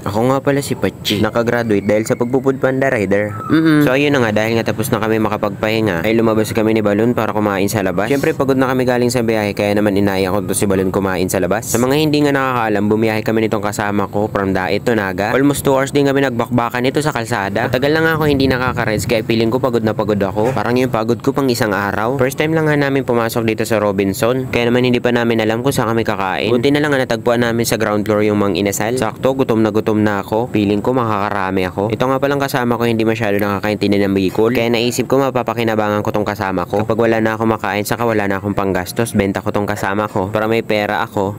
Ako nga pala si Pachi. Nakagraduate dahil sa pagpupud panda rider. So ayun na nga, dahil nga tapos na kami makapagpahinga, ay lumabas kami ni Balon para kumain sa labas. Syempre pagod na kami galing sa biyahe, kaya naman inaya ko to si Balon kumain sa labas. Sa mga hindi nga nakakaalam, bumiyahe kami nitong kasama ko from Dait to Naga. Almost 2 hours din kami nagbakbakan nito sa kalsada. Matagal na nga ako hindi nakaka-rides, kaya feeling ko pagod na pagod ako. Parang yung pagod ko pang isang araw. First time lang nga namin pumasok dito sa Robinson, kaya naman hindi pa namin alam kung saan kami kakain. Buti na lang nga natagpuan namin sa ground floor yung Mang Inasal. Sakto, gutom na ako. Feeling ko makakarami ako. Ito nga palang kasama ko hindi masyado nakakaintindi ng Bicol, kaya naisip ko mapapakinabangan ko tong kasama ko. Kapag wala na ako makain, saka wala na akong panggastos, benta ko tong kasama ko para may pera ako.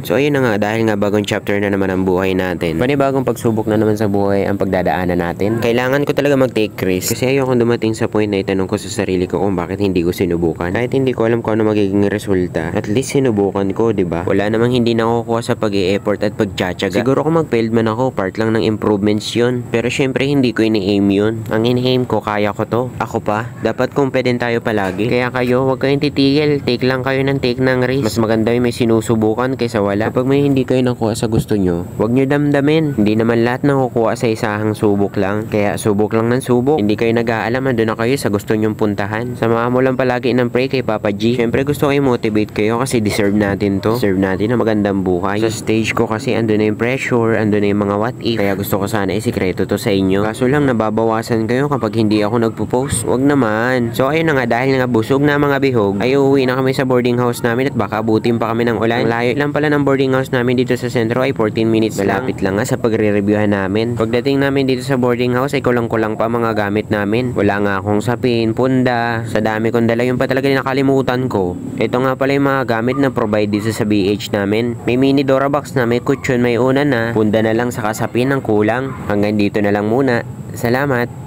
So ayun na nga, dahil nga bagong chapter na naman ang buhay natin. Panibagong pagsubok na naman sa buhay ang pagdadaanan natin. Kailangan ko talaga mag-take risk, kasi ayoko dumating sa point na itanong ko sa sarili ko kung bakit hindi ko sinubukan. Kahit hindi ko alam kung ano magiging resulta, at least sinubukan ko, diba? Wala namang hindi nakukuha sa pag-i-effort at pagtsatsaga. Siguro kung mag-failed man ako, part lang ng improvements yun. Pero syempre hindi ko ini-aim yun. Ang ini-aim ko, kaya ko to. Ako pa, dapat confident tayo palagi. Kaya kayo, huwag kayong titigil. Take lang kayo ng take ng risk. Mas maganda yung may sinusubukan kaysa wala. Kapag may hindi kayo nakuha sa gusto nyo, huwag nyo damdamin. Hindi naman lahat nakukuha sa isahang subok lang. Kaya subok lang ng subok. Hindi kayo nag-aalam, andun na kayo sa gusto nyong puntahan. Samahan mo lang palagi ng pray kay Papa G. Syempre gusto ko i-motivate kayo kasi deserve natin to. Deserve natin na magandang buhay. Sa stage ko kasi andun na yung pressure, andun na yung mga what if. Kaya gusto ko sana isikreto to sa inyo. Kaso lang nababawasan kayo kapag hindi ako nagpo-post. Wag naman. So ayun na nga, dahil nga busog na mga bihog, ay uuwi na kami sa boarding house namin at baka abutin pa kami ng ulan. Ang layo lang pala ng boarding house namin dito sa sentro ay 14 minutes malapit lang nga sa pagre-reviewhan namin. Pagdating namin dito sa boarding house ay kulang-kulang pa mga gamit namin. Wala nga akong sapin, punda. Sa dami kong dala, yung pa talaga nakalimutan ko. Ito nga pala yung mga gamit na provide dito sa BH namin. May mini Dora box na, may kutsyon, may unan na. Punda na lang sa kasapin ng kulang. Hanggang dito na lang muna. Salamat.